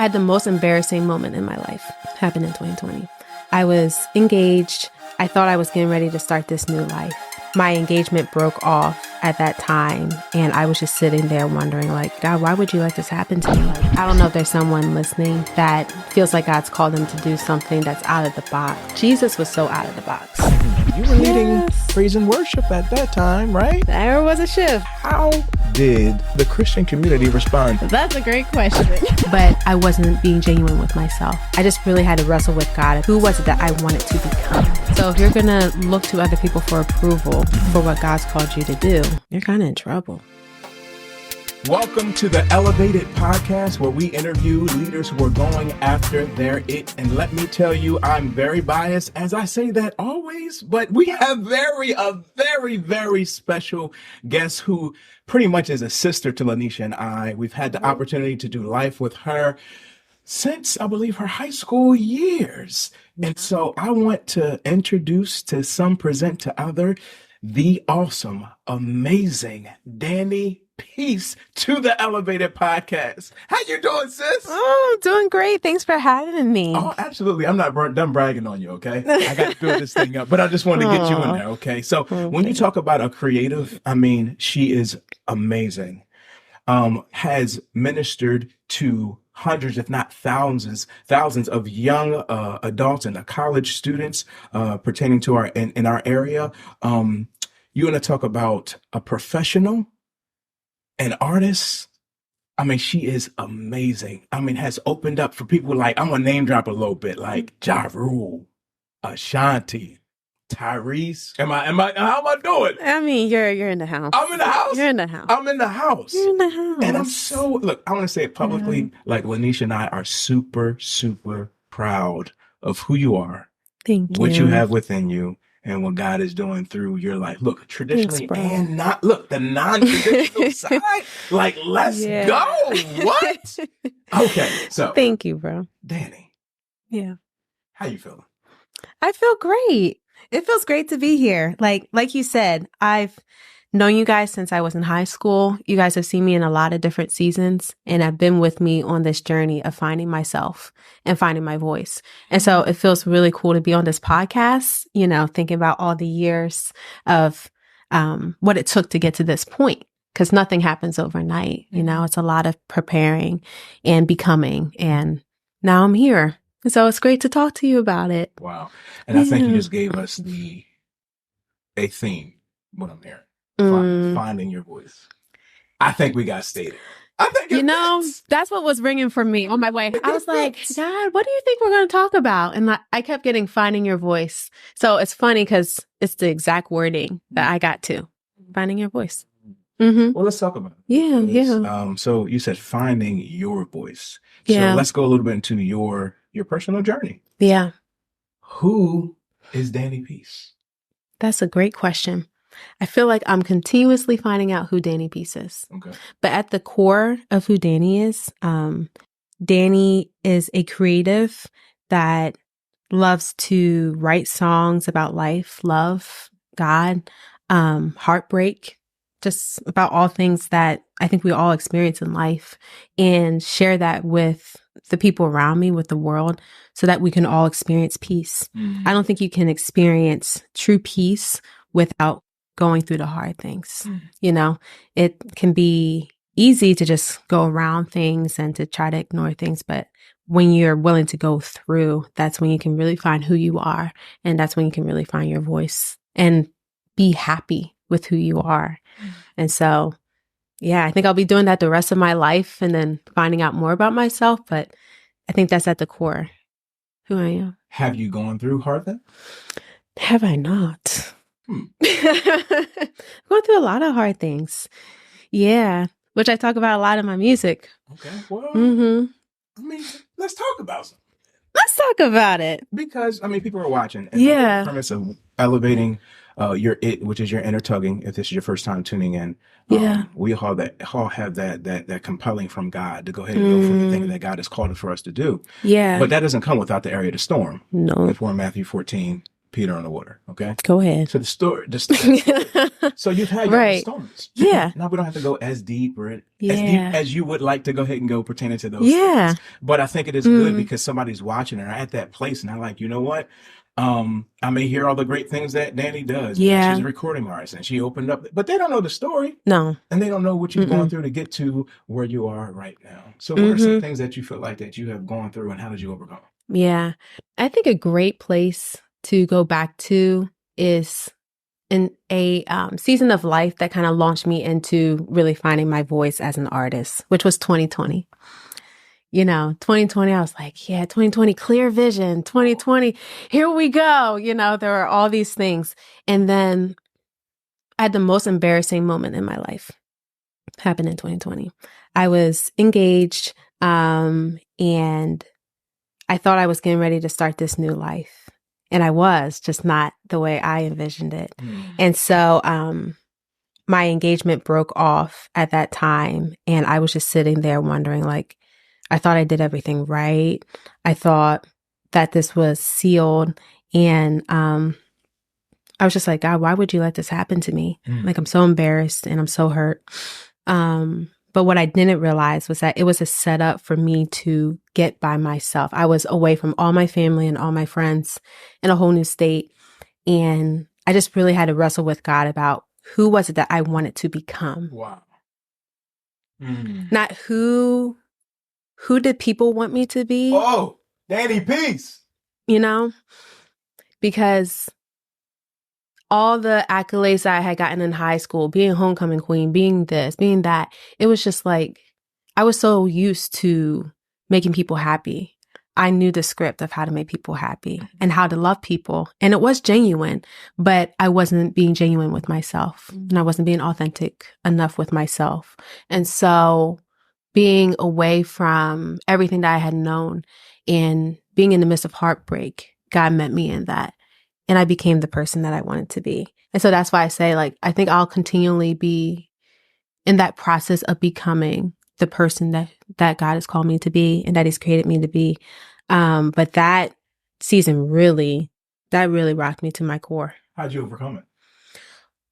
I had the most embarrassing moment in my life. Happened in 2020. I was engaged. I thought I was getting ready to start this new life. My engagement broke off at that time, and I was just sitting there wondering, like, God, why would you let this happen to me? I don't know if there's someone listening that feels like God's called them to do something that's out of the box. Jesus was so out of the box. You were leading praise and worship at that time, right? There was a shift. How did the Christian community respond? That's a great question. But I wasn't being genuine with myself. I just really had to wrestle with God. Who was it that I wanted to become? So if you're going to look to other people for approval for what God's called you to do, you're kind of in trouble. Welcome to the Elevated Podcast, where we interview leaders who are going after their it. And let me tell you, I'm very biased, as I say that always, but we have a very special guest who pretty much is a sister to Lanisha and I. We've had the opportunity to do life with her since, I believe, her high school years. And so I want to introduce to some, present to other, the awesome, amazing Danni Peace to the Elevated Podcast. How you doing, sis? Oh, doing great. Thanks for having me. Oh, absolutely. I'm not done bragging on you, okay? I got to build this thing up, but I just want to get you in there, okay? So when you talk about a creative, I mean, she is amazing. Has ministered to hundreds, if not thousands of young adults and college students pertaining to in our area. You want to talk about a professional, an artist. I mean, she is amazing. I mean, has opened up for people like, I'm gonna name drop a little bit, like Ja Rule, Ashanti, Tyrese. How am I doing? I mean, you're in the house. I'm in the house. You're in the house. I'm in the house. You're in the house. And I'm so, look, I want to say it publicly, like Lanisha and I are super proud of who you are. Thank you. What you have within you and what God is doing through your life. Look, traditionally and not, look, the non-traditional side, like, let's go. What? Okay, so. Thank you, bro. Danni. Yeah. How you feeling? I feel great. It feels great to be here. Like you said, I've known you guys since I was in high school. You guys have seen me in a lot of different seasons and have been with me on this journey of finding myself and finding my voice. And so it feels really cool to be on this podcast, you know, thinking about all the years of what it took to get to this point. Because nothing happens overnight. You know, it's a lot of preparing and becoming. And now I'm here. So it's great to talk to you about it. Wow. And I think you just gave us a theme, what I'm hearing. Finding your voice. I think we got stated. I think you know, that's what was ringing for me on my way. I was like, God, what do you think we're going to talk about? And I kept getting finding your voice. So it's funny because it's the exact wording that I got to. Finding your voice. Mm-hmm. Well, let's talk about it. Yeah. So you said finding your voice. Yeah. So let's go a little bit into your personal journey. Yeah. Who is Danni Peace? That's a great question. I feel like I'm continuously finding out who Danni Peace is. Okay. But at the core of who Danni is, Danni is a creative that loves to write songs about life, love, God, heartbreak, just about all things that I think we all experience in life, and share that with the people around me, with the world, so that we can all experience peace. Mm-hmm. I don't think you can experience true peace without going through the hard things. Mm-hmm. You know, it can be easy to just go around things and to try to ignore things. But when you're willing to go through, that's when you can really find who you are. And that's when you can really find your voice and be happy with who you are. Mm-hmm. And so, yeah, I think I'll be doing that the rest of my life and then finding out more about myself. But I think that's at the core who I am. Have you gone through hard things? Have I not? Going through a lot of hard things. Yeah. Which I talk about a lot in my music. Okay. Well, I mean, let's talk about something. Let's talk about it. Because, I mean, people are watching. And the premise of elevating your it, which is your inner tugging, if this is your first time tuning in. We all have that compelling from God to go ahead and go for anything that God has called for us to do. Yeah. But that doesn't come without the area to storm. No. If we're in Matthew 14, Peter on the water. Okay. Go ahead. So the story. So you've had your own storms. Yeah. Now we don't have to go as deep or as Yeah. deep as you would like to go ahead and go pertaining to those Yeah. things. But I think it is good because somebody's watching and are at that place and they're like, you know what? I may hear all the great things that Danni does. Yeah. She's a recording artist and she opened up, but they don't know the story. No. And they don't know what you've gone through to get to where you are right now. So what are some things that you feel like that you have gone through and how did you overcome? Yeah. I think a great place to go back to is in a season of life that kind of launched me into really finding my voice as an artist, which was 2020. 2020, I was like, yeah, 2020, clear vision, 2020, here we go. There are all these things. And then I had the most embarrassing moment in my life happen in 2020. I was engaged, and I thought I was getting ready to start this new life. And I was, just not the way I envisioned it. And so my engagement broke off at that time. And I was just sitting there wondering, like, I thought I did everything right. I thought that this was sealed. And I was just like, God, why would you let this happen to me? Like, I'm so embarrassed and I'm so hurt. But what I didn't realize was that it was a setup for me to get by myself. I was away from all my family and all my friends in a whole new state. And I just really had to wrestle with God about who was it that I wanted to become. Wow. Not who did people want me to be? Oh, Danni Peace. Because all the accolades that I had gotten in high school, being homecoming queen, being this, being that, it was just like, I was so used to making people happy. I knew the script of how to make people happy and how to love people. And it was genuine, but I wasn't being genuine with myself and I wasn't being authentic enough with myself. And so being away from everything that I had known and being in the midst of heartbreak, God met me in that. And I became the person that I wanted to be. And so that's why I say, like, I think I'll continually be in that process of becoming the person that God has called me to be and that He's created me to be. But that season really rocked me to my core. How'd you overcome it?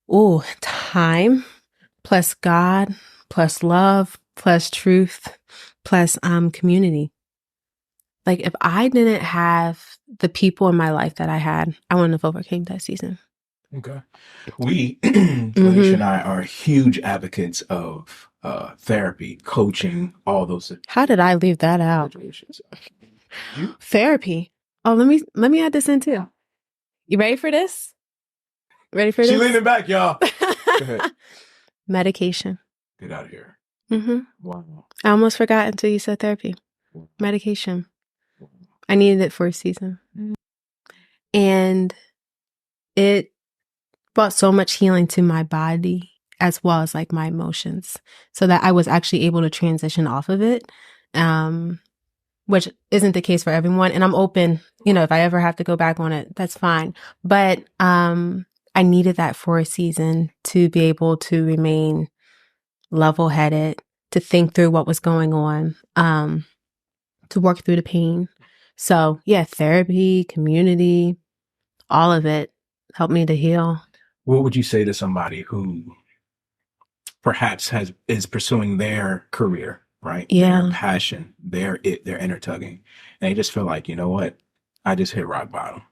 Oh, time plus God plus love plus truth plus community. Like, if I didn't have the people in my life that I had, I wouldn't have overcame that season. Okay. We, Felicia and I, are huge advocates of therapy, coaching, all those. How did I leave that out? Therapy. Oh, let me add this in too. You ready for this? She leaning back, y'all. Go ahead. Medication. Get out of here. Wow. I almost forgot until you said therapy. Medication. I needed it for a season. And it brought so much healing to my body as well as like my emotions so that I was actually able to transition off of it, which isn't the case for everyone. And I'm open, if I ever have to go back on it, that's fine. But I needed that for a season to be able to remain level-headed, to think through what was going on, to work through the pain. So yeah, therapy, community, all of it helped me to heal. What would you say to somebody who perhaps is pursuing their career, right? Yeah. Their passion, their inner tugging. And they just feel like, you know what? I just hit rock bottom.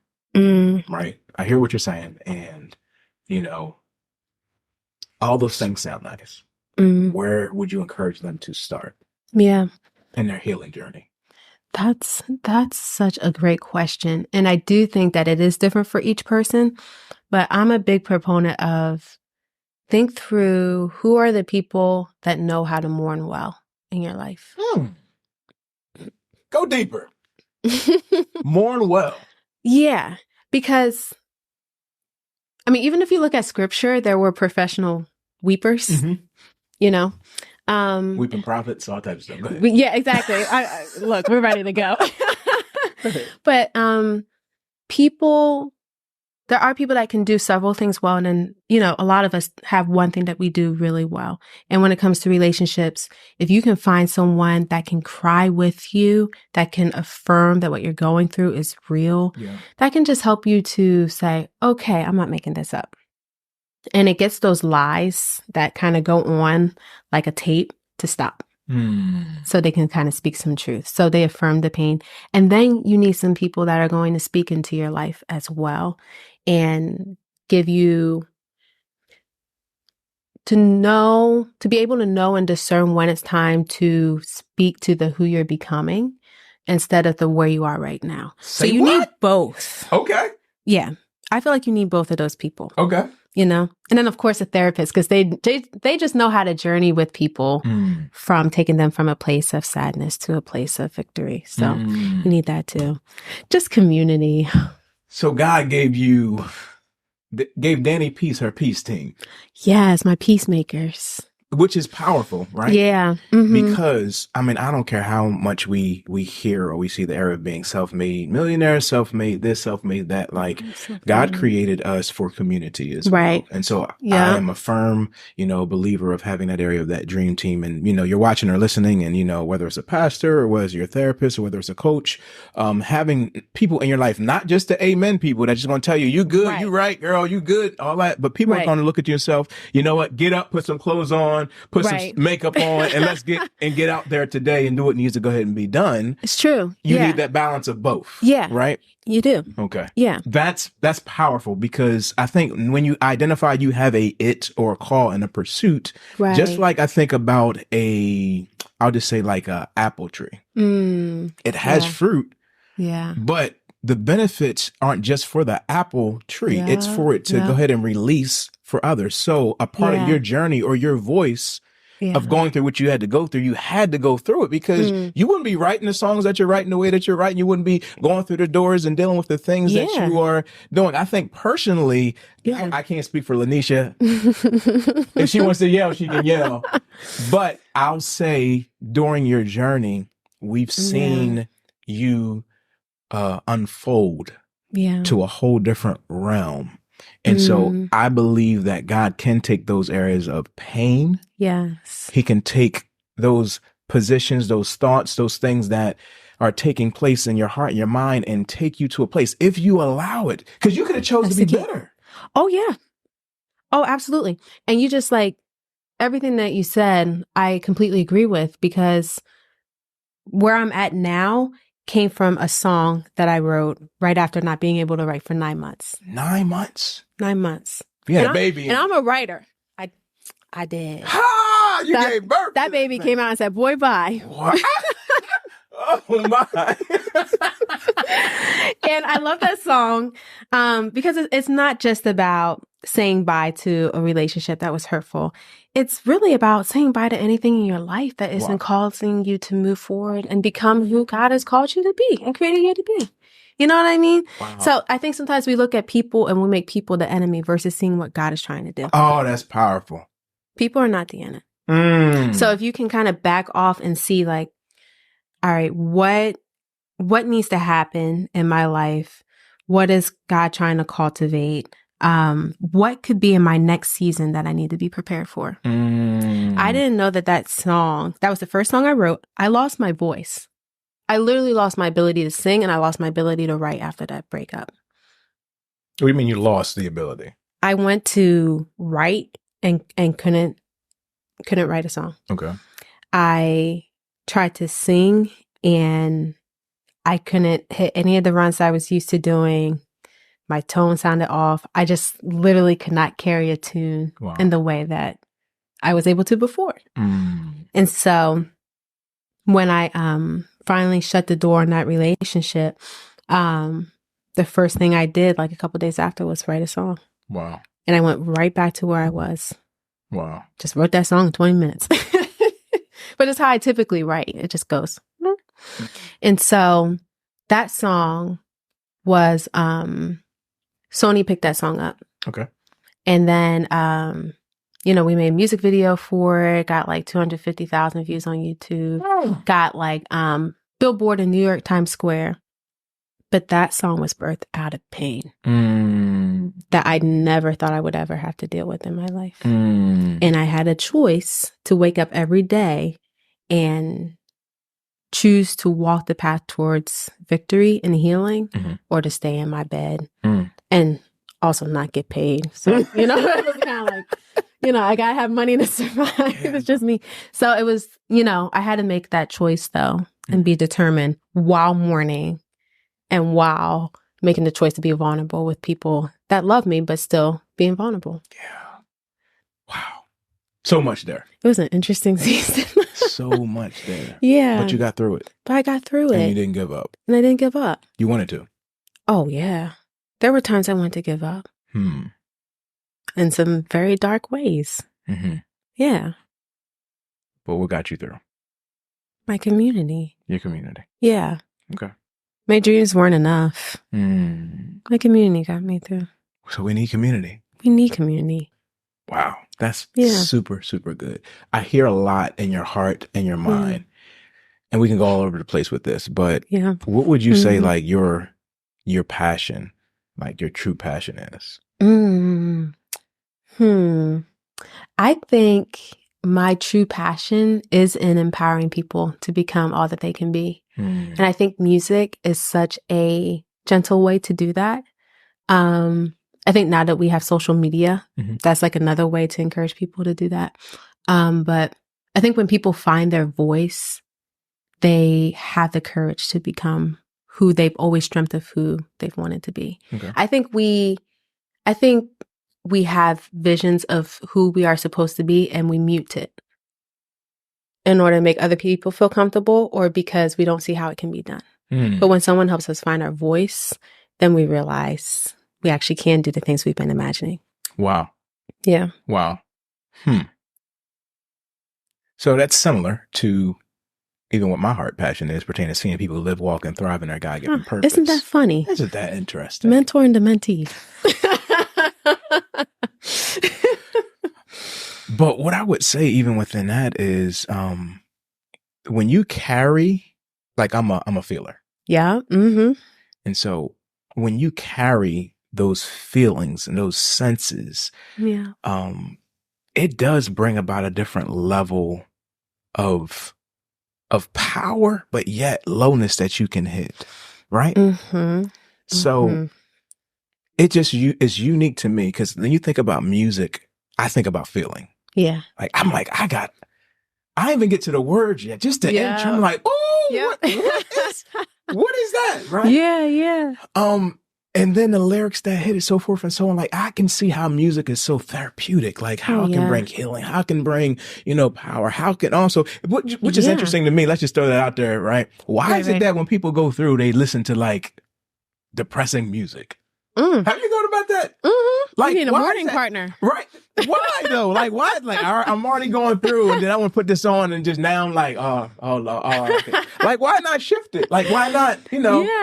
Right? I hear what you're saying. And, all those things sound nice. Where would you encourage them to start? Yeah. In their healing journey? That's such a great question. And I do think that it is different for each person, but I'm a big proponent of think through who are the people that know how to mourn well in your life. Go deeper. Mourn well. Yeah, because even if you look at scripture, there were professional weepers, Weeping prophets, all types of stuff. Go ahead. Yeah, exactly. Look, we're ready to go. But people there are people that can do several things well. And then, you know, a lot of us have one thing that we do really well. And when it comes to relationships, if you can find someone that can cry with you, that can affirm that what you're going through is real, that can just help you to say, okay, I'm not making this up. And it gets those lies that kind of go on like a tape to stop. So they can kind of speak some truth. So they affirm the pain. And then you need some people that are going to speak into your life as well and give you to be able to know and discern when it's time to speak to the who you're becoming instead of the where you are right now. So you need both. Okay. Yeah. I feel like you need both of those people. Okay. You know, and then of course a therapist, because they just know how to journey with people from taking them from a place of sadness to a place of victory. So you need that too. Just community. So God gave Danni Peace her peace team. Yes, my peacemakers. Which is powerful, right? Yeah. Because, I mean, I don't care how much we hear or we see the era of being self-made millionaires, self-made this, self-made that. Like, God created us for community as well. And so I am a firm, you know, believer of having that area of that dream team. And, you know, you're watching or listening and, you know, whether it's a pastor or whether it's your therapist or whether it's a coach, having people in your life, not just the amen people that's just going to tell you, you good, you right, girl, you good, all that. But people are going to look at yourself, you know what, get up, put some clothes on, put some makeup on, and let's get out there today and do what needs to go ahead and be done. It's true. You need that balance of both. Yeah. Right? You do. Okay. Yeah. That's powerful because I think when you identify you have a it or a call and a pursuit, just like I think about I'll just say like a apple tree. It has fruit. Yeah. But the benefits aren't just for the apple tree. It's for it to go ahead and release for others. So a part of your journey or your voice of going through what you had to go through it because you wouldn't be writing the songs that you're writing the way that you're writing. You wouldn't be going through the doors and dealing with the things that you are doing. I think personally, I can't speak for Lanisha. If she wants to yell, she can yell. But I'll say during your journey, we've seen you unfold to a whole different realm. And so I believe that God can take those areas of pain. Yes. He can take those positions, those thoughts, those things that are taking place in your heart and your mind and take you to a place if you allow it. Because you could have chosen to be better. Oh, yeah. Oh, absolutely. And you just like everything that you said, I completely agree with because where I'm at now came from a song that I wrote right after not being able to write for 9 months. 9 months? 9 months. Yeah, baby. And I'm a writer. I did. Ha! You gave birth. That baby came out and said, boy, bye. What? Oh, my. And I love that song because it's not just about saying bye to a relationship that was hurtful. It's really about saying bye to anything in your life that isn't causing you to move forward and become who God has called you to be and created you to be. You know what I mean? Wow. So I think sometimes we look at people and we make people the enemy versus seeing what God is trying to do. Oh, that's powerful. People are not the enemy. So if you can kind of back off and see like, all right, what needs to happen in my life? What is God trying to cultivate? What could be in my next season that I need to be prepared for? I didn't know that song, that was the first song I wrote. I lost my voice. I literally lost my ability to sing and I lost my ability to write after that breakup. What do you mean you lost the ability? I went to write and couldn't write a song. Okay. I tried to sing and I couldn't hit any of the runs I was used to doing. My tone sounded off. I just literally could not carry a tune in the way that I was able to before. And so when I finally shut the door on that relationship, the first thing I did like a couple days after was write a song. Wow. And I went right back to where I was. Wow. Just wrote that song in 20 minutes. But it's how I typically write. It just goes. And so that song was, Sony picked that song up. Okay. And then, we made a music video for it, got like 250,000 views on YouTube, got like, Billboard in New York Times Square. But that song was birthed out of pain that I never thought I would ever have to deal with in my life. And I had a choice to wake up every day and choose to walk the path towards victory and healing, or to stay in my bed and also not get paid. So, it was kind of like, I gotta have money to survive. It's just me. So it was, I had to make that choice though, and be determined while mourning and while making the choice to be vulnerable with people that love me, but still being vulnerable. Yeah. Wow. So much there. It was an interesting season. So much there. Yeah. But you got through it. But I got through it. And you didn't give up. And I didn't give up. You wanted to. Oh, yeah. There were times I wanted to give up. In some very dark ways. Yeah. But what got you through? My community. Your community. Yeah. Okay. My dreams weren't enough. My community got me through. So we need community. We need community. Wow. That's super, super good. I hear a lot in your heart and your mind. And we can go all over the place with this, but what would you say like your passion, like your true passion is? I think my true passion is in empowering people to become all that they can be. And I think music is such a gentle way to do that. I think now that we have social media, that's like another way to encourage people to do that. But I think when people find their voice, they have the courage to become who they've always dreamt of, who they've wanted to be. Okay. I think we have visions of who we are supposed to be, and we mute it in order to make other people feel comfortable, or because we don't see how it can be done. But when someone helps us find our voice, then we realize we actually can do the things we've been imagining. Wow. Yeah. Wow. So that's similar to even what my heart passion is pertaining to seeing people live, walk, and thrive in their God-given purpose. Isn't that funny? Isn't that interesting? Mentoring the mentee. But what I would say even within that is when you carry, like I'm a feeler. Yeah. And so when you carry those feelings and those senses, it does bring about a different level of power, but yet lowness that you can hit, right? So it just is unique to me, because when you think about music, I think about feeling. Yeah. Like, I'm like, I didn't even get to the words yet. Just the intro, I'm like, oh, what is that? Right? Yeah. And then the lyrics that hit it, so forth and so on. Like, I can see how music is so therapeutic, like how it can bring healing, how it can bring, power, how it can also, which is interesting to me. Let's just throw that out there, right? Why is it that when people go through, they listen to like depressing music? Have you thought about that? Like, you need a morning partner. Right. Why though? Like, why? Like, I'm already going through, and then I want to put this on, and just now I'm like, okay. Like, why not shift it? Like, why not,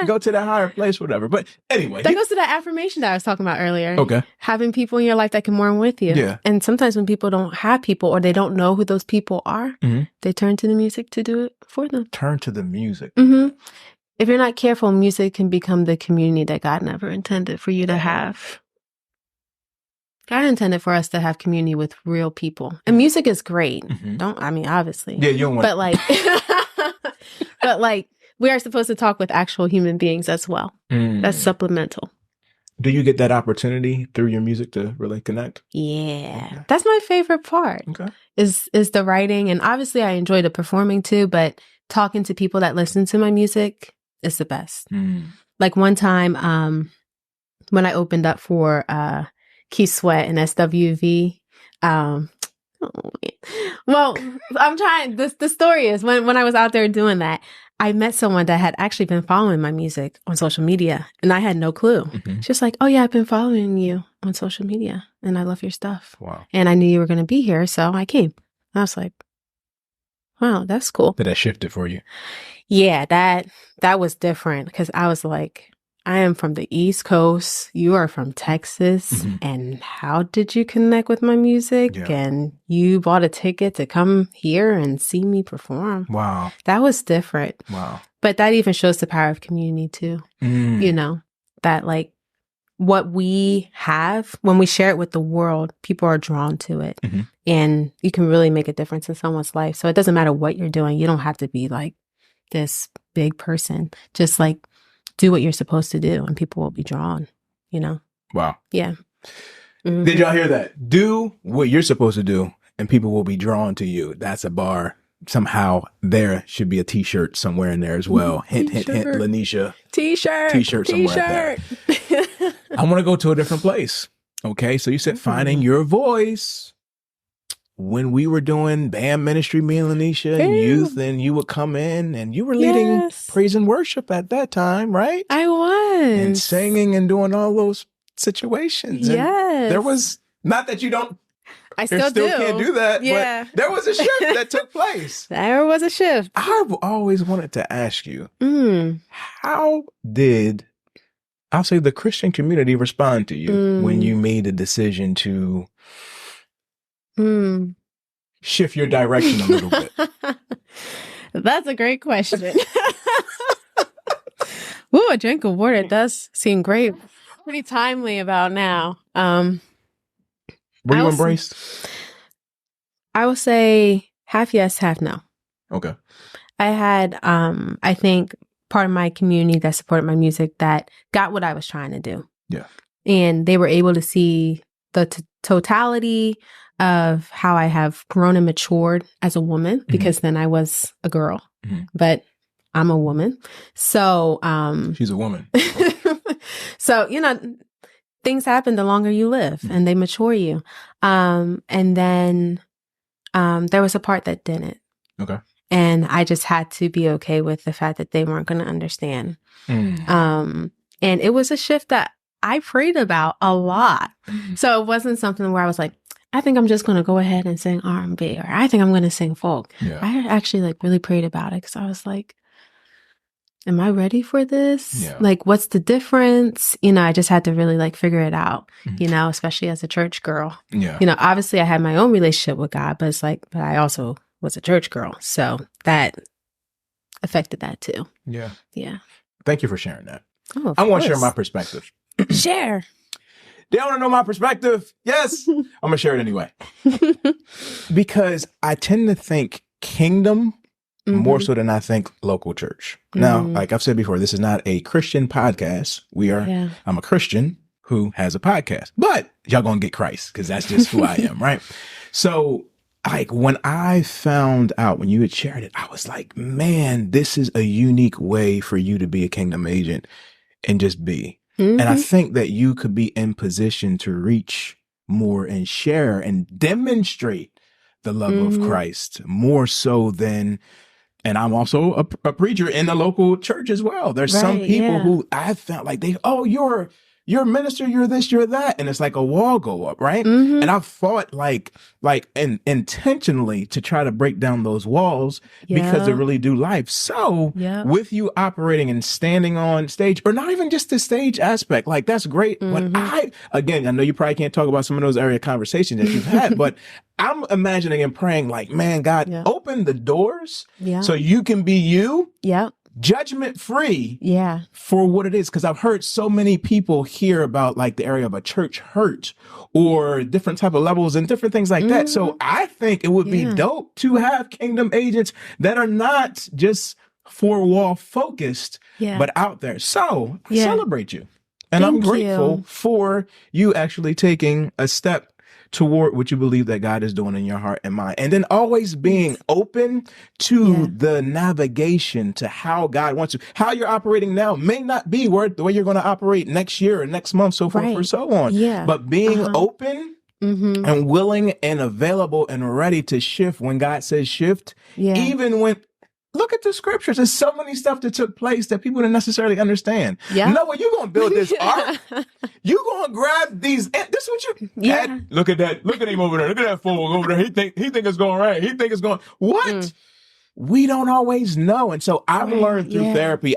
go to that higher place, whatever. But anyway. That goes to that affirmation that I was talking about earlier. Okay. Having people in your life that can mourn with you. Yeah. And sometimes when people don't have people, or they don't know who those people are, they turn to the music to do it for them. Turn to the music. If you're not careful, music can become the community that God never intended for you to have. God intended for us to have community with real people. And music is great. Obviously. Yeah, you don't want but like, we are supposed to talk with actual human beings as well. That's supplemental. Do you get that opportunity through your music to really connect? Yeah. Okay. That's my favorite part. Okay. Is the writing. And obviously I enjoy the performing too, but talking to people that listen to my music is the best. Like one time, when I opened up for Keith Sweat and SWV, well, I'm trying, the story is when I was out there doing that, I met someone that had actually been following my music on social media, and I had no clue. She's like, oh yeah, I've been following you on social media and I love your stuff. Wow. And I knew you were going to be here, so I came. And I was like, wow, that's cool. Did that shift it for you? Yeah, that was different, because I was like, I am from the East Coast. You are from Texas. And how did you connect with my music? Yeah. And you bought a ticket to come here and see me perform. Wow. That was different. Wow. But that even shows the power of community too. You know, that like what we have, when we share it with the world, people are drawn to it. And you can really make a difference in someone's life. So it doesn't matter what you're doing. You don't have to be like this big person. Just like do what you're supposed to do and people will be drawn, you know? Wow. Yeah. Did y'all hear that? Do what you're supposed to do and people will be drawn to you. That's a bar. Somehow there should be a t-shirt somewhere in there as well. Hint, hint, hint, Lanisha. T-shirt somewhere there. I want to go to a different place. Okay. So you said finding your voice. When we were doing band ministry, me and Lanisha and youth, and you would come in and you were leading praise and worship at that time, right? I was. And singing and doing all those situations. Yes. There was, not that you don't, I still can't do that, but there was a shift that took place. There was a shift. I've always wanted to ask you, how did, I'll say, the Christian community respond to you when you made a decision to shift your direction a little bit? That's a great question. Ooh, a drink of water does seem great. Pretty timely about now. Were you embraced? I will say half yes, half no. Okay. I had, I think, part of my community that supported my music that got what I was trying to do. Yeah. And they were able to see the totality of how I have grown and matured as a woman, because then I was a girl, but I'm a woman. So, she's a woman. So, you know, things happen the longer you live and they mature you. And then there was a part that didn't. Okay. And I just had to be okay with the fact that they weren't going to understand. And it was a shift that I prayed about a lot. So it wasn't something where I was like, I think I'm just going to go ahead and sing R&B, or I think I'm going to sing folk. Yeah. I actually like really prayed about it because I was like, am I ready for this? Yeah. Like, what's the difference? You know, I just had to really like figure it out, you know, especially as a church girl. Yeah. You know, obviously I had my own relationship with God, but it's like, but I also was a church girl. So that affected that too. Yeah. Yeah. Thank you for sharing that. Oh, I want to share my perspective. Share. They want to know my perspective. Yes. I'm going to share it anyway. Because I tend to think kingdom more so than I think local church. Now, like I've said before, this is not a Christian podcast. I'm a Christian who has a podcast, but y'all going to get Christ because that's just who I am, right? So like when I found out, when you had shared it, I was like, man, this is a unique way for you to be a kingdom agent and just be. And I think that you could be in position to reach more and share and demonstrate the love of Christ more so than, and I'm also a preacher in a local church as well. There's some people who I felt like you're a minister, you're this, you're that. And it's like a wall go up, right? And I fought like intentionally to try to break down those walls because they really do life. So with you operating and standing on stage, or not even just the stage aspect, like that's great. But I know you probably can't talk about some of those area conversations that you've had, but I'm imagining and praying like, man, God, open the doors so you can be you. Yeah. Judgment free for what it is. Because I've heard so many people hear about like the area of a church hurt or different type of levels and different things like that. So I think it would be dope to have kingdom agents that are not just four wall focused, but out there. So I celebrate you. And I'm grateful for you actually taking a step toward what you believe that God is doing in your heart and mind. And then always being open to the navigation to how God wants you. How you're operating now may not be the way you're going to operate next year or next month, so forth or so on. Yeah. But being open and willing and available and ready to shift when God says shift, even when, look at the scriptures. There's so many stuff that took place that people didn't necessarily understand. Yeah. Noah, you're going to build this ark. You're going to grab these. This is what you had. Look at that. Look at him over there. Look at that fool over there. He think it's going right. He think it's going. What? we don't always know. And so I've learned through therapy,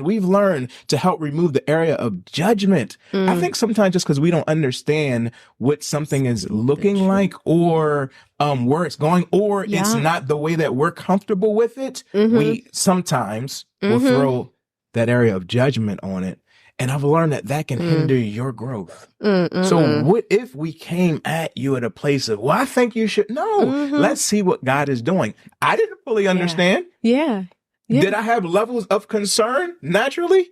we've learned to help remove the area of judgment. I think sometimes just because we don't understand what something is looking like or where it's going, or it's not the way that we're comfortable with it, we sometimes will throw that area of judgment on it. And I've learned that can hinder your growth. So what if we came at you at a place of, well, I think you should, let's see what God is doing. I didn't fully understand. Yeah. Did I have levels of concern naturally?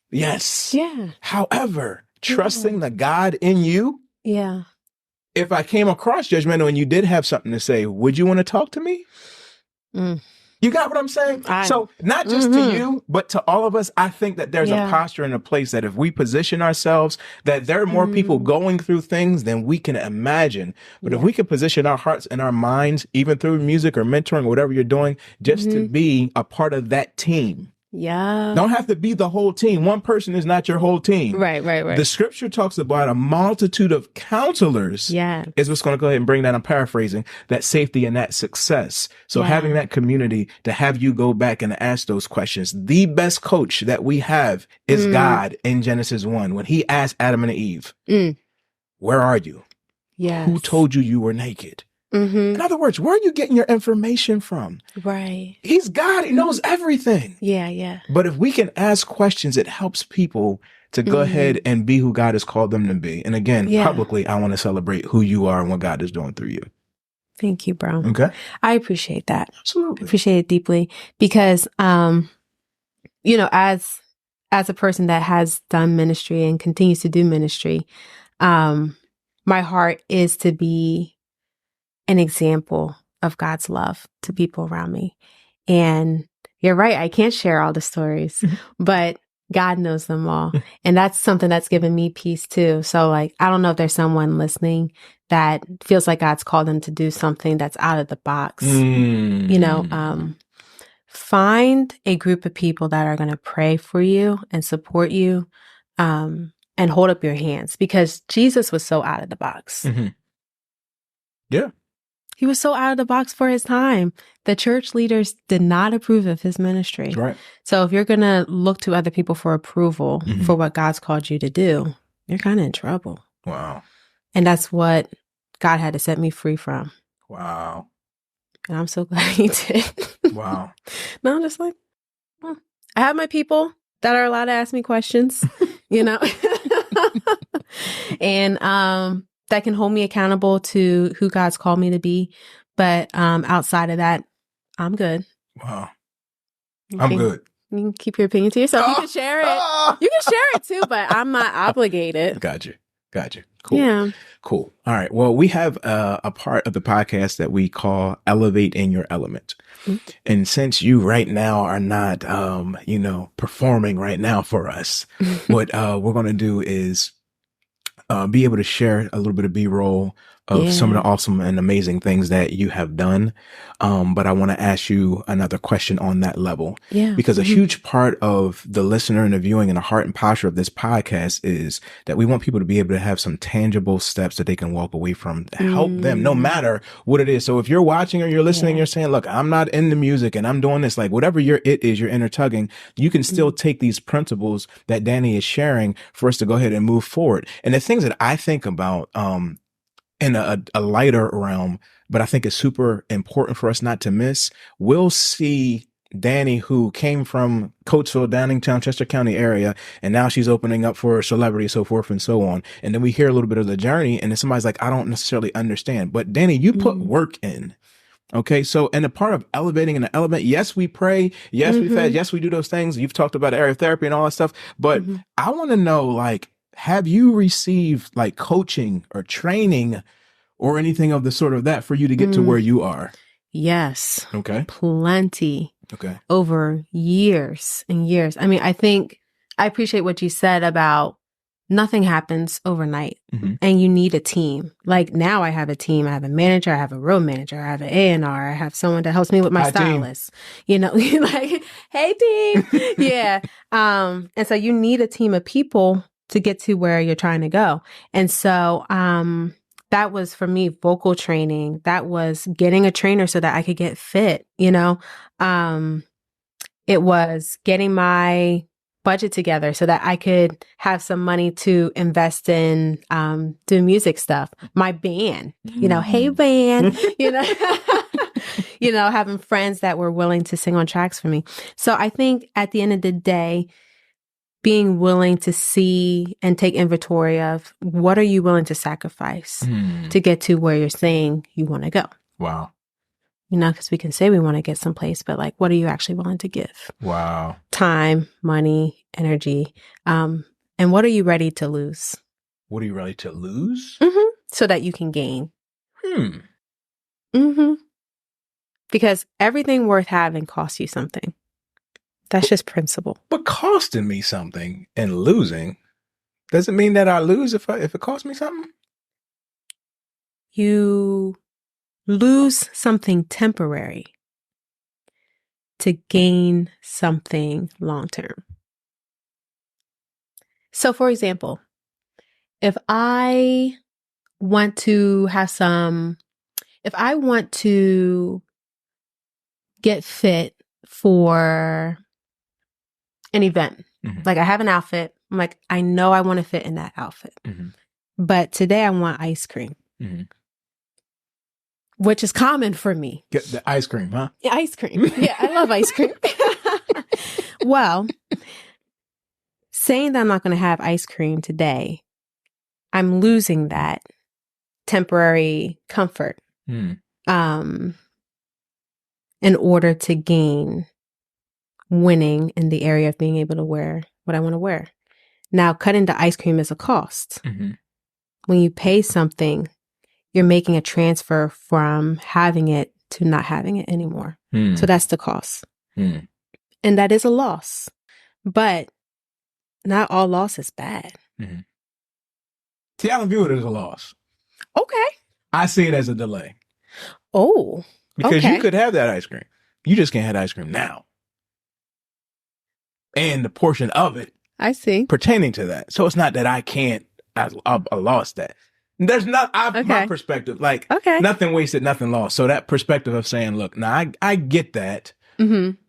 Yes. Yeah. However, trusting the God in you. Yeah. If I came across judgmental and you did have something to say, would you want to talk to me? You got what I'm saying? So not just to you, but to all of us, I think that there's a posture and a place that if we position ourselves, that there are more people going through things than we can imagine. But if we can position our hearts and our minds, even through music or mentoring, or whatever you're doing, just to be a part of that team. Yeah. Don't have to be the whole team. One person is not your whole team. Right. The scripture talks about a multitude of counselors. Yeah. Is what's going to go ahead and bring that, I'm paraphrasing, that safety and that success. So having that community to have you go back and ask those questions. The best coach that we have is God in Genesis 1. When he asked Adam and Eve, where are you? Yes. Who told you you were naked? In other words, where are you getting your information from? Right. He's God. He knows everything. Yeah. But if we can ask questions, it helps people to go ahead and be who God has called them to be. And again, publicly, I want to celebrate who you are and what God is doing through you. Thank you, bro. Okay. I appreciate that. Absolutely. I appreciate it deeply because, as a person that has done ministry and continues to do ministry, my heart is to be an example of God's love to people around me. And you're right, I can't share all the stories, but God knows them all. And that's something that's given me peace too. So I don't know if there's someone listening that feels like God's called them to do something that's out of the box. Find a group of people that are going to pray for you and support you, and hold up your hands, because Jesus was so out of the box. Yeah. He was so out of the box for his time. The church leaders did not approve of his ministry. That's right. So if you're going to look to other people for approval for what God's called you to do, you're kind of in trouble. Wow. And that's what God had to set me free from. Wow. And I'm so glad he did. Wow. No, I'm just like, I have my people that are allowed to ask me questions, and that can hold me accountable to who God's called me to be. But outside of that, I'm good. Wow. I'm good. You can keep your opinion to yourself. You can share it. You can share it too, but I'm not obligated. Gotcha. Cool. Yeah. Cool. All right. Well, we have a part of the podcast that we call Elevate in Your Element. And since you right now are not, performing right now for us, what we're going to do is be able to share a little bit of B-roll of some of the awesome and amazing things that you have done. But I want to ask you another question on that level. Yeah. Because a huge part of the listener and the viewing and the heart and posture of this podcast is that we want people to be able to have some tangible steps that they can walk away from to help them, no matter what it is. So if you're watching or you're listening, you're saying, look, I'm not into music and I'm doing this, like whatever your it is, your inner tugging, you can still take these principles that Danni is sharing for us to go ahead and move forward. And the things that I think about, in a lighter realm, but I think it's super important for us not to miss. We'll see Danni, who came from Coatesville, Downingtown, Chester County area, and now she's opening up for celebrity, so forth and so on. And then we hear a little bit of the journey, and then somebody's like, I don't necessarily understand. But Danni, you put work in. Okay, so and a part of elevating in the element, yes, we pray, yes, we fast, yes, we do those things. You've talked about area therapy and all that stuff, but I want to know, like, have you received like coaching or training or anything of the sort of that for you to get to where you are? Yes. Okay. Plenty. Okay. Over years and years. I mean, I think I appreciate what you said about nothing happens overnight and you need a team. Like now I have a team. I have a manager. I have a road manager. I have an A&R. I have someone that helps me with my stylist. Like, hey team. Yeah. And so you need a team of people to get to where you're trying to go. And so, that was for me, vocal training. That was getting a trainer so that I could get fit, you know? It was getting my budget together so that I could have some money to invest in do music stuff. My band, you know, hey band, you know, you know, having friends that were willing to sing on tracks for me. So I think at the end of the day, being willing to see and take inventory of what are you willing to sacrifice to get to where you're saying you want to go. Wow. You know, because we can say we want to get someplace, but like, what are you actually willing to give? Wow. Time, money, energy. And what are you ready to lose? What are you ready to lose? So that you can gain. Because everything worth having costs you something. That's just principle. But costing me something and losing doesn't mean that I lose if it costs me something. You lose something temporary to gain something long term. So, for example, if I want to get fit for an event, like I have an outfit, I'm like, I know I want to fit in that outfit, but today I want ice cream. Which is common for me. Get the ice cream, huh? Yeah, ice cream. Yeah, I love ice cream. Well, saying that I'm not going to have ice cream today, I'm losing that temporary comfort in order to gain winning in the area of being able to wear what I want to wear. Now, cutting the ice cream is a cost. When you pay something, you're making a transfer from having it to not having it anymore. So that's the cost. And that is a loss. But not all loss is bad. See, I don't view it as a loss. Okay. I see it as a delay. Oh. Because you could have that ice cream. You just can't have ice cream now. And the portion of it. I see. Pertaining to that. So it's not that I can't, I lost that. There's not, my perspective, like nothing wasted, nothing lost. So that perspective of saying, look, now I get that,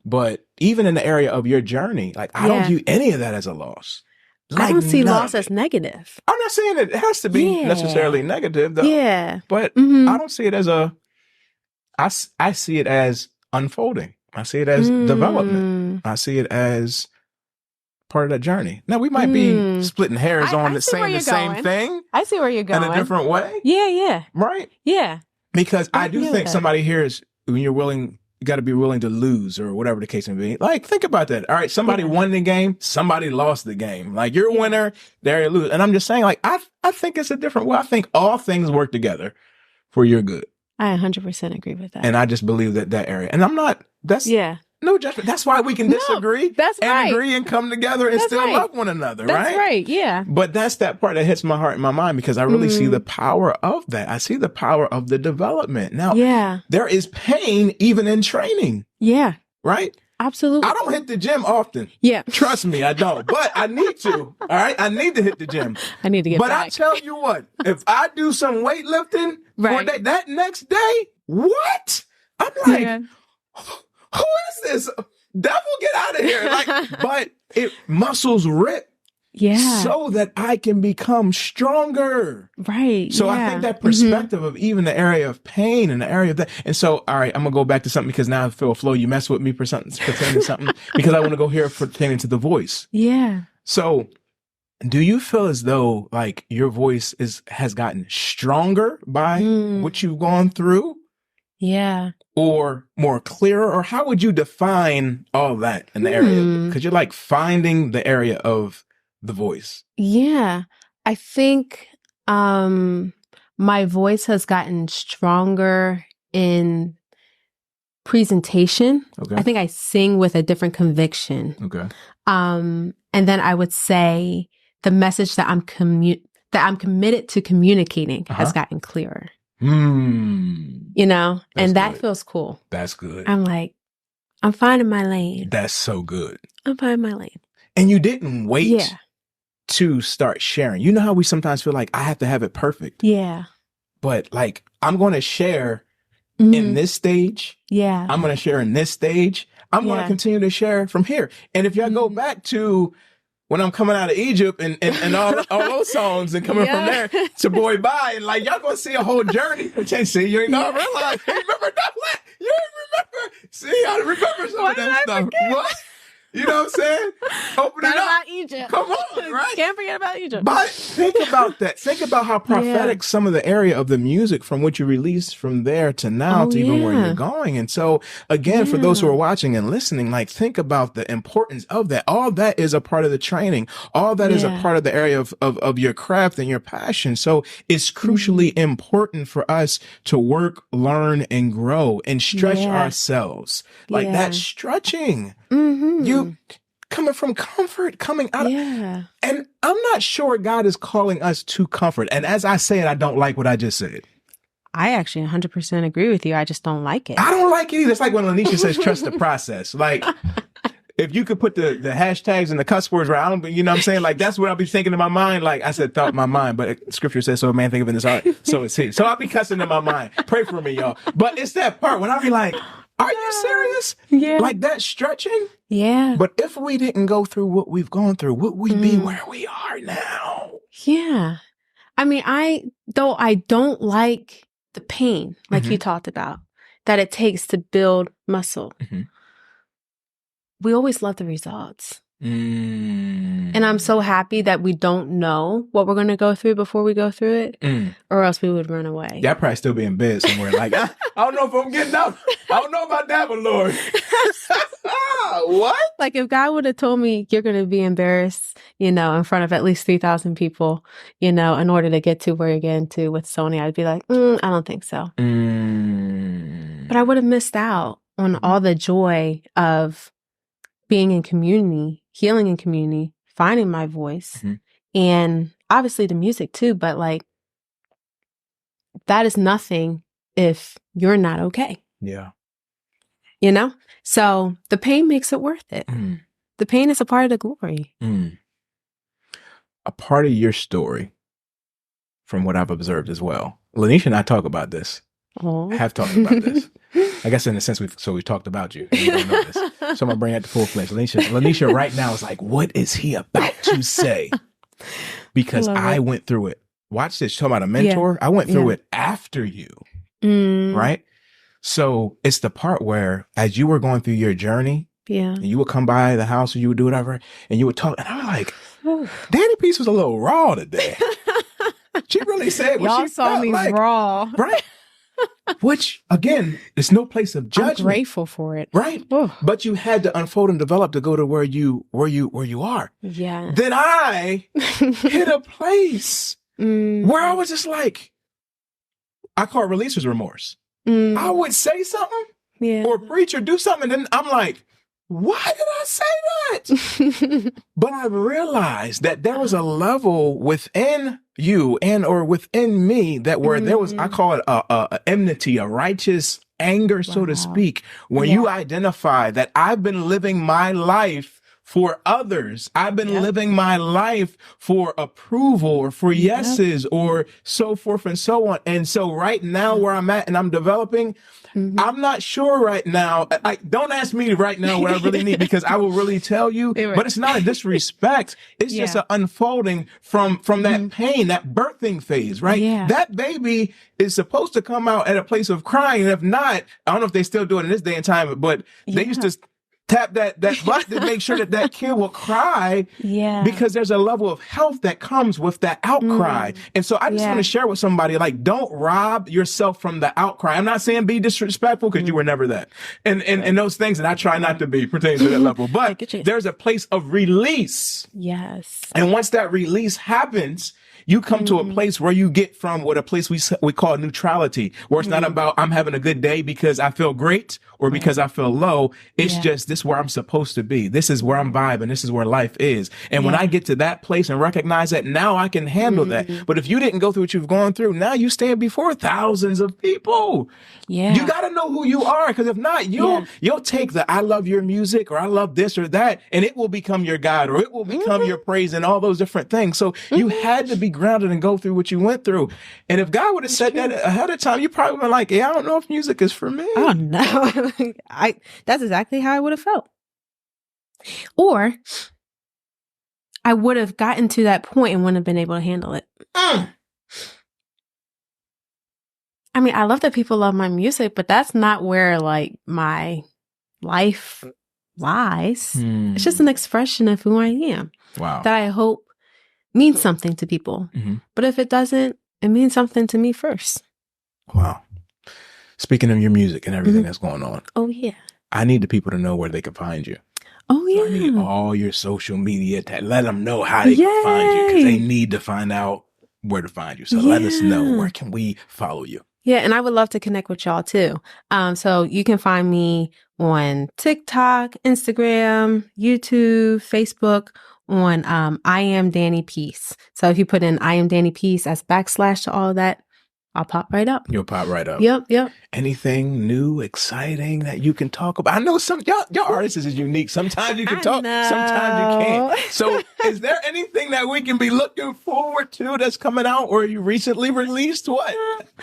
but even in the area of your journey, like I don't view any of that as a loss. Like, I don't see loss as negative. I'm not saying it has to be necessarily negative though. Yeah. But I don't see it as I see it as unfolding. I see it as development. I see it as part of that journey. Now we might be splitting hairs on saying the same thing. I see where you're going. In a different way. Yeah. Right? Yeah. Because I do think somebody here is, when you're willing, you got to be willing to lose or whatever the case may be. Like, think about that. All right. Somebody won the game. Somebody lost the game. Like, you're a winner. They're a loser. And I'm just saying, like, I think it's a different way. I think all things work together for your good. I 100% agree with that. And I just believe that area. And I'm not, no judgment. That's why we can disagree and agree and come together and still love one another, right? That's right, yeah. But that's that part that hits my heart and my mind because I really see the power of that. I see the power of the development. Now, there is pain even in training. Yeah. Right? Absolutely. I don't hit the gym often. Yeah. Trust me, I don't. But I need to. All right? I need to hit the gym. I need to get back. But I tell you what, if I do some weightlifting for that next day, what? I'm like, who is this? Devil, get out of here. Like, but muscles rip. Yeah. So that I can become stronger. Right. So I think that perspective of even the area of pain and the area of that. And so, all right, I'm going to go back to something because now I feel Flo, you mess with me for something, pertaining to something because I want to go here pertaining to the voice. Yeah. So do you feel as though like your voice has gotten stronger by what you've gone through? Yeah. Or more clearer? Or how would you define all that in the area? Because you're like finding the area of the voice. Yeah. I think my voice has gotten stronger in presentation. Okay. I think I sing with a different conviction. Okay. And then I would say the message that I'm committed to communicating has gotten clearer. You know, and that feels cool. That's good. I'm like, I'm finding my lane. That's so good. I'm finding my lane. And you didn't wait to start sharing. You know how we sometimes feel like I have to have it perfect. Yeah. but like, I'm going to share in this stage. Yeah. I'm going to share in this stage. I'm going to continue to share from here. And if y'all go back to when I'm coming out of Egypt and all those songs and coming from there to Boy Bye, and like, y'all going to see a whole journey. See, you ain't going to realize. You remember that? You ain't remember. See, I remember some of that stuff. What? You know what I'm saying? Open it up. About Egypt. Come on, right? Can't forget about Egypt. But think about that. Think about how prophetic some of the area of the music from what you released from there to now to even where you're going. And so again, for those who are watching and listening, like, think about the importance of that. All that is a part of the training. All that is a part of the area of your craft and your passion. So it's crucially important for us to work, learn, and grow and stretch ourselves. Like that stretching. You coming from comfort, coming out of, and I'm not sure God is calling us to comfort. And as I say it, I don't like what I just said. I actually 100% agree with you. I just don't like it. I don't like it either. It's like when Lanisha says, trust the process. Like, if you could put the hashtags and the cuss words right, you know what I'm saying? Like, that's what I'll be thinking in my mind. Like I said, thought in my mind, but scripture says, so a man think of in his heart, so it's he. So I'll be cussing in my mind. Pray for me, y'all. But it's that part when I'll be like, are you serious? Yeah. Like that stretching? Yeah. But if we didn't go through what we've gone through, would we be where we are now? Yeah. I mean, I don't like the pain, like you talked about, that it takes to build muscle. We always love the results. And I'm so happy that we don't know what we're going to go through before we go through it, or else we would run away. Y'all probably still be in bed somewhere. Like, I don't know if I'm getting up. I don't know about that, but Lord. What? Like, if God would have told me you're going to be embarrassed, in front of at least 3,000 people, in order to get to where you're getting to with Sony, I'd be like, I don't think so. But I would have missed out on all the joy of being in community, healing in community, finding my voice, and obviously the music too. But like, that is nothing if you're not okay. Yeah. So the pain makes it worth it. The pain is a part of the glory. A part of your story, from what I've observed as well. Lanisha and I talk about this. Have talked about this. I guess in a sense, we've talked about you. And you don't know this. So I'm gonna bring it to full fledged. Lanisha right now is like, what is he about to say? Because I went through it. Watch this. You're talking about a mentor. I went through it after you. Right? So it's the part where, as you were going through your journey, and you would come by the house or you would do whatever, and you would talk, and I was like, Danni Peace was a little raw today. She really said what y'all she saw felt me like. Raw. Right? Which, again, it's no place of judgment. I'm grateful for it. Right? But you had to unfold and develop to go to where you are. Yeah. Then I hit a place where I was just like, I call it releaser's remorse. I would say something or preach or do something, and then I'm like, why did I say that? But I realized that there was a level within you or within me that where there was, I call it a enmity, a righteous anger, so to speak, when you identify that I've been living my life for others. I've been living my life for approval or for yeses or so forth and so on. And so right now where I'm at and I'm developing, I'm not sure right now. Don't ask me right now what I really need, because I will really tell you, but it's not a disrespect. It's just an unfolding from that pain, that birthing phase, right? That baby is supposed to come out at a place of crying. And if not, I don't know if they still do it in this day and time, but they used to tap that button to make sure that kid will cry, because there's a level of health that comes with that outcry. And so I just want to share with somebody, like, don't rob yourself from the outcry. I'm not saying be disrespectful, because you were never that. And those things, and I try not to be pertaining to that level, but there's a place of release. Yes. And once that release happens, you come to a place where you get from what a place we call neutrality, where it's not about I'm having a good day because I feel great or because I feel low. It's just, this this is where I'm supposed to be. This is where I'm vibing. This is where life is. And when I get to that place and recognize that, now I can handle that. But if you didn't go through what you've gone through, now you stand before thousands of people. Yeah. You got to know who you are, because if not, you'll take the I love your music, or I love this or that, and it will become your God, or it will become your praise, and all those different things. So you had to be grounded and go through what you went through. And if God would have said that ahead of time, you probably would have been like, I don't know if music is for me. Oh no. That's exactly how I would have felt. Or I would have gotten to that point and wouldn't have been able to handle it. I mean, I love that people love my music, but that's not where like my life lies. It's just an expression of who I am. Wow. That I hope means something to people. But if it doesn't, it means something to me first. Wow. Speaking of your music and everything that's going on. Oh, yeah. I need the people to know where they can find you. Oh, yeah. So I need all your social media to let them know how they can find you, because they need to find out where to find you. So let us know, where can we follow you? Yeah, and I would love to connect with y'all too. So you can find me on TikTok, Instagram, YouTube, Facebook, on I am Danni Peace. So if you put in I am Danni Peace as / to all of that, I'll pop right up. You'll pop right up. Yep. Anything new, exciting that you can talk about? I know some y'all artists is unique. Sometimes you can talk, sometimes you can't. So is there anything that we can be looking forward to that's coming out, or you recently released? What?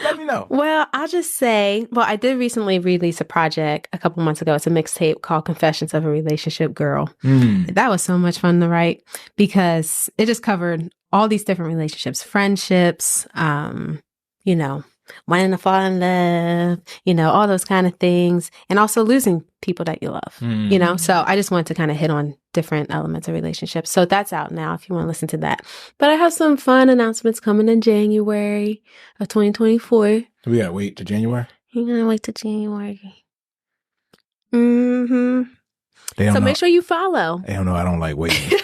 Let me know. Well, I'll just say, I did recently release a project a couple months ago. It's a mixtape called Confessions of a Relationship Girl. That was so much fun to write, because it just covered all these different relationships, friendships, wanting to fall in love, all those kind of things, and also losing people that you love, So I just wanted to kind of hit on different elements of relationships. So that's out now if you want to listen to that. But I have some fun announcements coming in January of 2024. We gotta wait to January? You're gonna wait to January. So make sure you follow. They don't know I don't like waiting.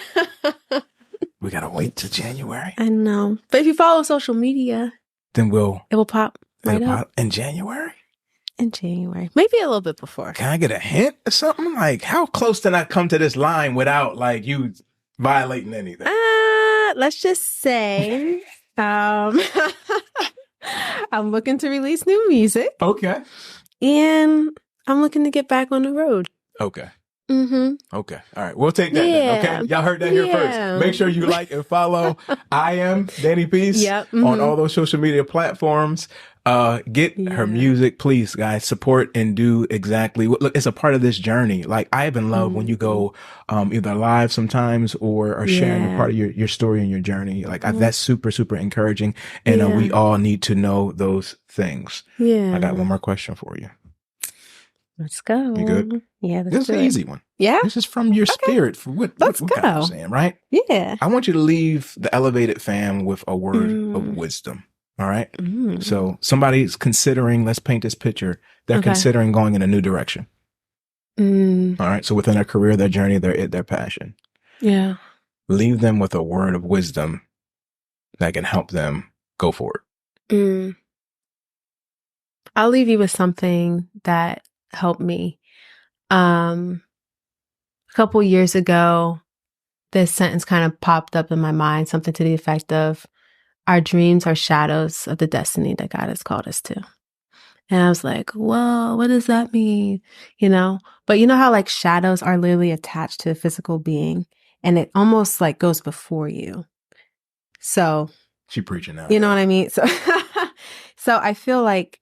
We gotta wait to January. I know. But if you follow social media, then it will pop right up. In January? In January. Maybe a little bit before. Can I get a hint or something? Like, how close can I come to this line without like you violating anything? Let's just say I'm looking to release new music. Okay. And I'm looking to get back on the road. Okay. Okay. All right. We'll take that then. Okay. Y'all heard that here first. Make sure you like and follow I am Danni Peace on all those social media platforms. Get her music, please, guys. Support and do exactly what. Look, it's a part of this journey. Like, I even love when you go either live sometimes or sharing a part of your story and your journey. Like, that's super, super encouraging. And we all need to know those things. I got one more question for you. Let's go. You good? Yeah, this is an easy one. Yeah? This is from your spirit. For what God was saying, right? Yeah. I want you to leave the Elevated fam with a word of wisdom. All right? So somebody's considering, let's paint this picture. They're considering going in a new direction. All right? So within their career, their journey, their passion. Yeah. Leave them with a word of wisdom that can help them go forward. I'll leave you with something that helped me. A couple years ago, this sentence kind of popped up in my mind, something to the effect of, our dreams are shadows of the destiny that God has called us to. And I was like, whoa, what does that mean? But you know how like shadows are literally attached to a physical being, and it almost like goes before you. So she preaching now. You know what I mean? So, so I feel like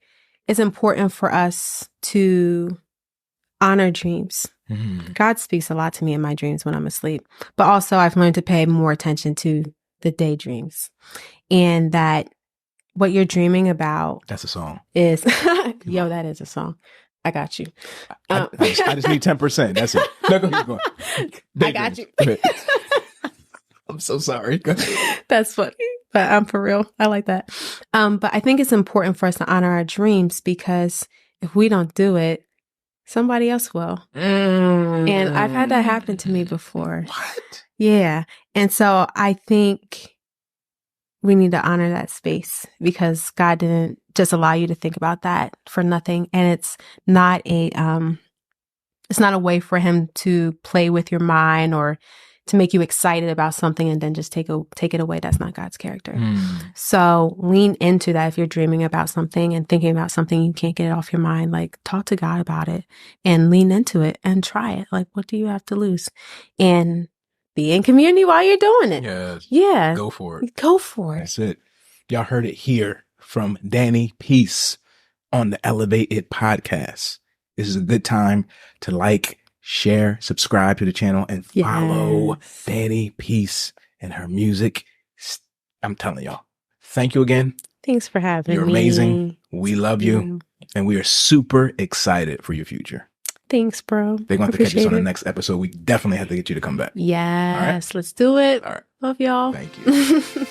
it's important for us to honor dreams. God speaks a lot to me in my dreams when I'm asleep, but also I've learned to pay more attention to the daydreams, and that what you're dreaming about. That's a song. Is that is a song. I got you. I just need 10%. That's it. No, go ahead. I got you. I'm so sorry. That's funny, but I'm for real. I like that. But I think it's important for us to honor our dreams, because if we don't do it, somebody else will. And I've had that happen to me before. What? Yeah. And so I think we need to honor that space, because God didn't just allow you to think about that for nothing. And it's not It's not a way for him to play with your mind or to make you excited about something and then just take it away. That's not God's character. So lean into that. If you're dreaming about something and thinking about something, you can't get it off your mind, like talk to God about it and lean into it and try it. Like, what do you have to lose? And be in community while you're doing it. Yes. Yeah. Go for it. Go for it. That's it. Y'all heard it here from Danni Peace on the Elevate It podcast. This is a good time to like, share, subscribe to the channel, and follow Danni Peace and her music. I'm telling y'all, thank you again. Thanks for having me. You're amazing. We love you. And we are super excited for your future. Thanks, bro. They're going to have to catch us on the next episode. We definitely have to get you to come back. Yes. Let's do it. All right. Love y'all. Thank you.